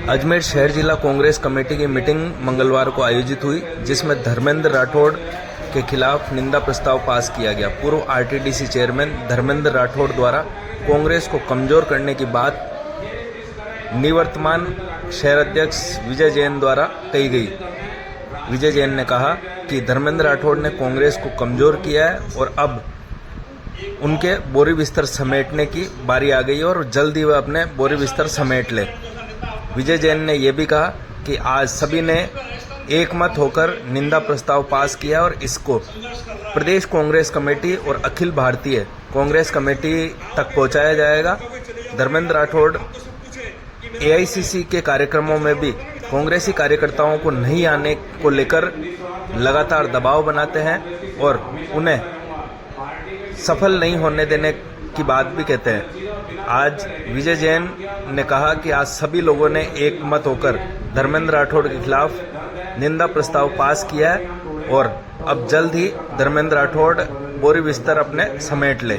अजमेर शहर जिला कांग्रेस कमेटी की मीटिंग मंगलवार को आयोजित हुई, जिसमें धर्मेंद्र राठौड़ के खिलाफ निंदा प्रस्ताव पास किया गया। पूर्व आरटीडीसी चेयरमैन धर्मेंद्र राठौड़ द्वारा कांग्रेस को कमजोर करने की बात निवर्तमान शहर अध्यक्ष विजय जैन द्वारा कही गई। विजय जैन ने कहा कि धर्मेंद्र राठौड़ ने कांग्रेस को कमजोर किया है और अब उनके बोरी बिस्तर समेटने की बारी आ गई है और जल्द ही वह अपने बोरी बिस्तर समेट ले। विजय जैन ने यह भी कहा कि आज सभी ने एक मत होकर निंदा प्रस्ताव पास किया और इसको प्रदेश कांग्रेस कमेटी और अखिल भारतीय कांग्रेस कमेटी तक पहुंचाया जाएगा। धर्मेंद्र राठौड़ एआईसीसी के कार्यक्रमों में भी कांग्रेसी कार्यकर्ताओं को नहीं आने को लेकर लगातार दबाव बनाते हैं और उन्हें सफल नहीं होने देने की बात भी कहते हैं। आज विजय जैन ने कहा कि आज सभी लोगों ने एक मत होकर धर्मेंद्र राठौड़ के खिलाफ निंदा प्रस्ताव पास किया है और अब जल्द ही धर्मेंद्र राठौड़ बोरी बिस्तर अपने समेट ले।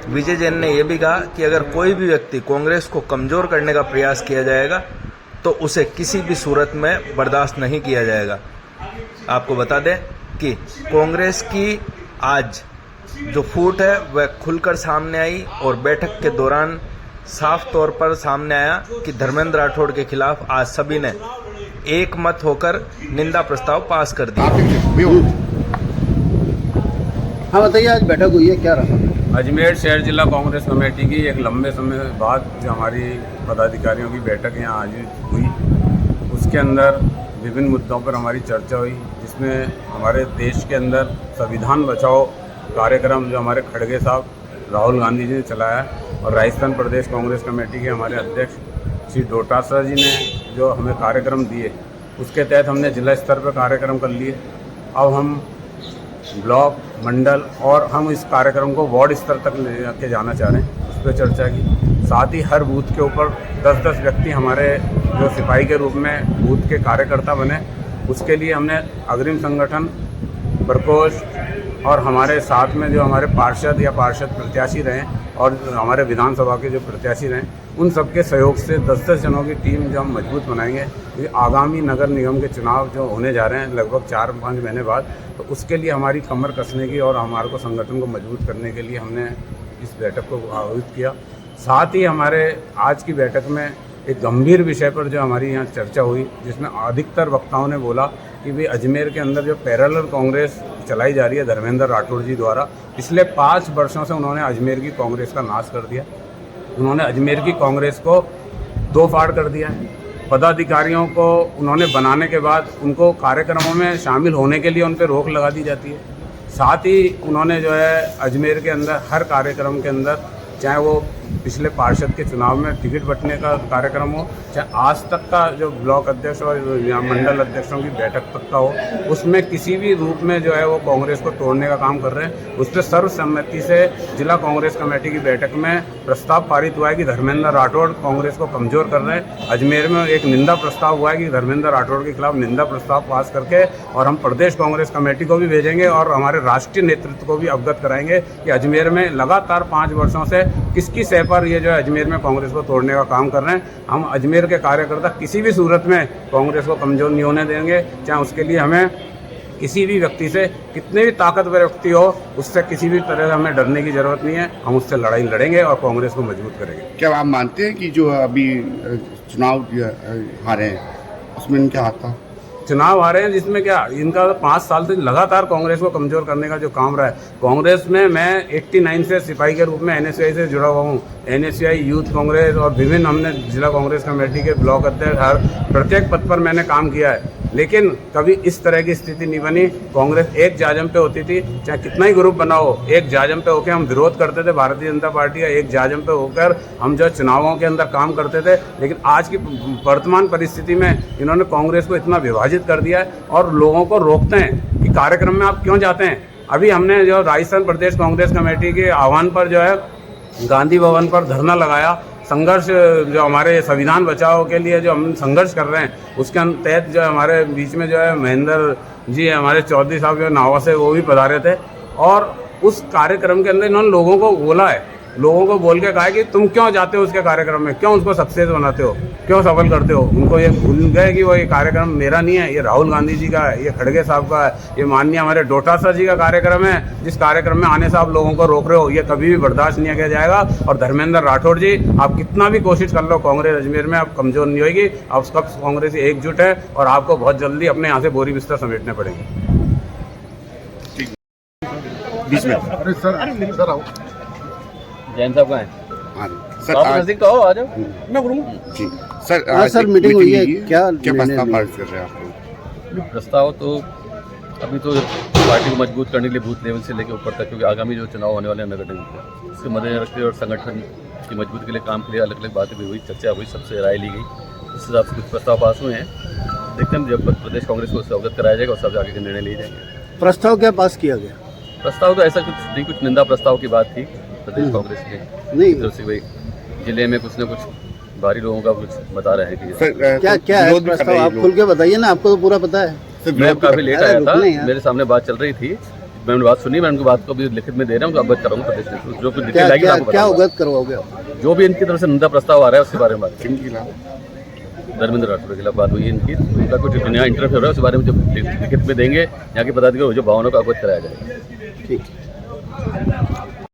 विजय जैन ने यह भी कहा कि अगर कोई भी व्यक्ति कांग्रेस को कमजोर करने का प्रयास किया जाएगा तो उसे किसी भी सूरत में बर्दाश्त नहीं किया जाएगा। आपको बता दें कि कांग्रेस की आज जो फूट है वह खुलकर सामने आई और बैठक के दौरान साफ तौर पर सामने आया कि धर्मेंद्र राठौड़ के खिलाफ आज सभी ने एक मत होकर निंदा प्रस्ताव पास कर दिया। हाँ बताइए, आज बैठक हुई है, क्या रहा? अजमेर शहर जिला कांग्रेस कमेटी की एक लंबे समय बाद जो हमारी पदाधिकारियों की बैठक यहाँ आयोजित हुई, उसके अंदर विभिन्न मुद्दों पर हमारी चर्चा हुई, जिसमें हमारे देश के अंदर संविधान बचाओ कार्यक्रम जो हमारे खड़गे साहब राहुल गांधी जी ने चलाया और राजस्थान प्रदेश कांग्रेस कमेटी के हमारे अध्यक्ष श्री डोटासरा जी ने जो हमें कार्यक्रम दिए, उसके तहत हमने जिला स्तर पर कार्यक्रम कर लिए। अब हम ब्लॉक, मंडल और हम इस कार्यक्रम को वार्ड स्तर तक ले के जाना चाह रहे हैं, उस पर चर्चा की। साथ ही हर बूथ के ऊपर 10-10 व्यक्ति हमारे जो सिपाही के रूप में बूथ के कार्यकर्ता बने, उसके लिए हमने अग्रिम संगठन, प्रकोष्ठ और हमारे साथ में जो हमारे पार्षद या पार्षद प्रत्याशी रहे और हमारे विधानसभा के जो प्रत्याशी रहे, उन सबके सहयोग से 10-10 जनों की टीम जो हम मजबूत बनाएंगे। क्योंकि आगामी नगर निगम के चुनाव जो होने जा रहे हैं लगभग 4-5 महीने बाद, तो उसके लिए हमारी कमर कसने की और हमारे को संगठन को मजबूत करने के लिए हमने इस बैठक को आयोजित किया। साथ ही हमारे आज की बैठक में एक गंभीर विषय पर जो हमारी यहाँ चर्चा हुई, जिसमें अधिकतर वक्ताओं ने बोला कि भाई अजमेर के अंदर जो पैरेलल कांग्रेस चलाई जा रही है धर्मेंद्र राठौड़ जी द्वारा, पिछले 5 वर्षों से उन्होंने अजमेर की कांग्रेस का नाश कर दिया। उन्होंने अजमेर की कांग्रेस को दो फाड़ कर दिया है। पदाधिकारियों को उन्होंने बनाने के बाद उनको कार्यक्रमों में शामिल होने के लिए उन पर रोक लगा दी जाती है। साथ ही उन्होंने जो है अजमेर के अंदर हर कार्यक्रम के अंदर, चाहे वो पिछले पार्षद के चुनाव में टिकट बंटने का कार्यक्रम हो, चाहे आज तक का जो ब्लॉक अध्यक्ष और मंडल अध्यक्षों की बैठक तक का हो, उसमें किसी भी रूप में जो है वो कांग्रेस को तोड़ने का काम कर रहे हैं। उस पर सर्वसम्मति से जिला कांग्रेस कमेटी की बैठक में प्रस्ताव पारित हुआ है कि धर्मेंद्र राठौड़ कांग्रेस को कमजोर कर रहे हैं। अजमेर में एक निंदा प्रस्ताव हुआ है कि धर्मेंद्र राठौड़ के खिलाफ निंदा प्रस्ताव पास करके और हम प्रदेश कांग्रेस कमेटी को भी भेजेंगे और हमारे राष्ट्रीय नेतृत्व को भी अवगत कराएंगे कि अजमेर में लगातार 5 वर्षों से किसकी सह पर ये जो है अजमेर में कांग्रेस को तोड़ने का काम कर रहे हैं। हम अजमेर के कार्यकर्ता किसी भी सूरत में कांग्रेस को कमजोर नहीं होने देंगे, चाहे उसके लिए हमें किसी भी व्यक्ति से, कितने भी ताकतवर व्यक्ति हो, उससे किसी भी तरह से हमें डरने की जरूरत नहीं है। हम उससे लड़ाई लड़ेंगे और कांग्रेस को मजबूत करेंगे। क्या आप मानते हैं कि जो अभी चुनाव हारे हैं उसमें इनका हाथ था? चुनाव आ रहे हैं जिसमें क्या इनका 5 साल से लगातार कांग्रेस को कमजोर करने का जो काम रहा है। कांग्रेस में मैं 89 से सिपाही के रूप में एनएसयूआई से जुड़ा हुआ हूँ। एनएसयूआई, यूथ कांग्रेस और विभिन्न हमने जिला कांग्रेस कमेटी के ब्लॉक अध्यक्ष, हर प्रत्येक पद पर मैंने काम किया है, लेकिन कभी इस तरह की स्थिति नहीं बनी। कांग्रेस एक जाजम पे होती थी, चाहे कितना ही ग्रुप बना हो, एक जाजम पे होकर हम विरोध करते थे भारतीय जनता पार्टी का, एक जाजम पे होकर हम जो चुनावों के अंदर काम करते थे। लेकिन आज की वर्तमान परिस्थिति में इन्होंने कांग्रेस को इतना विभाजित कर दिया है और लोगों को रोकते हैं कि कार्यक्रम में आप क्यों जाते हैं। अभी हमने जो राजस्थान प्रदेश कांग्रेस कमेटी के आह्वान पर जो है गांधी भवन पर धरना लगाया। संघर्ष जो हमारे संविधान बचाओ के लिए जो हम संघर्ष कर रहे हैं, उसके तहत जो हमारे बीच में जो है महेंद्र जी, हमारे चौधरी साहब जो नावा से, वो भी पधारे थे और उस कार्यक्रम के अंदर इन्होंने लोगों को बोला है लोगों को बोल के कहा कि तुम क्यों जाते हो उसके कार्यक्रम में, क्यों उसको सक्सेस बनाते हो, क्यों सफल करते हो। उनको ये भूल गए कि वो ये कार्यक्रम मेरा नहीं है, ये राहुल गांधी जी का है, ये खड़गे साहब का है, ये माननीय हमारे डोटासरा जी का कार्यक्रम है। जिस कार्यक्रम में आने से आप लोगों को रोक रहे हो, ये कभी भी बर्दाश्त नहीं किया जाएगा। और धर्मेंद्र राठौड़ जी, आप कितना भी कोशिश कर लो, कांग्रेस अजमेर में आप कमजोर नहीं होगी। आप उसका कांग्रेस एकजुट है और आपको बहुत जल्दी अपने यहाँ से बोरी बिस्तर समेटने पड़ेंगे। बीच में जैन साहब का है हाँ सर आप आज नजदीक तो आओ, आ जाओ। मैं बोलूँ जी सर हाँ आज सर, एक मीटिंग हुई है, हुई क्या क्या निर्णय प्रस्ताव लिया? पारित कर रहे हैं आप लोग? प्रस्ताव तो अभी तो पार्टी को मजबूत करने के लिए बूथ लेवल से लेकर ऊपर तक, क्योंकि आगामी जो चुनाव होने वाले हैं नगर निगम के, उसके मद्देनजर रखते हुए और संगठन की मजबूती के लिए काम के लिए अलग अलग बातें भी हुई, चर्चा हुई, सबसे राय ली गई। उस हिसाब से कुछ प्रस्ताव पास हुए हैं। देखते हैं जब प्रदेश कांग्रेस को उससे अवगत कराया जाएगा और सब आगे के निर्णय लिए जाएंगे। प्रस्ताव क्या पास किया गया? प्रस्ताव तो ऐसा कुछ नहीं, कुछ निंदा प्रस्ताव की बात थी प्रदेश कांग्रेस के नहीं। तरफ से। वही जिले में कुछ न कुछ बाहरी लोगों का कुछ बता रहे हैं कि सर क्या क्या है विरोध भी कर प्रस्ताव? रहे हैं आप लोग। खुल के बताइए ना, आपको तो पूरा पता है। सर, मैं विरोध भी काफी कर- लेट अरे आया था, रुकने यार। मेरे सामने बात चल रही थी, मैंने बात सुनी, मैं उनको बात को भी लिखित में दे रहा हूँ, अवगत कराऊंगा प्रदेश में। जो कुछ क्या डिटेल आएगी मैं क्या आपको क्या बताऊंगा। अवगत करवाओगे आप? जो भी इनकी तरफ से निंदा प्रस्ताव आ रहा है उसके बारे में बात किन खिलाफ? धर्मेंद्र राठौड़ के खिलाफ बात हुई है इनकी, उनका कुछ नया इंटरव्यू हो रहा है, उस बारे में जब लिखित में देंगे यहाँ के पदाधिकारी जो भावनाओं को अवगत कराया जाएगा। ठीक।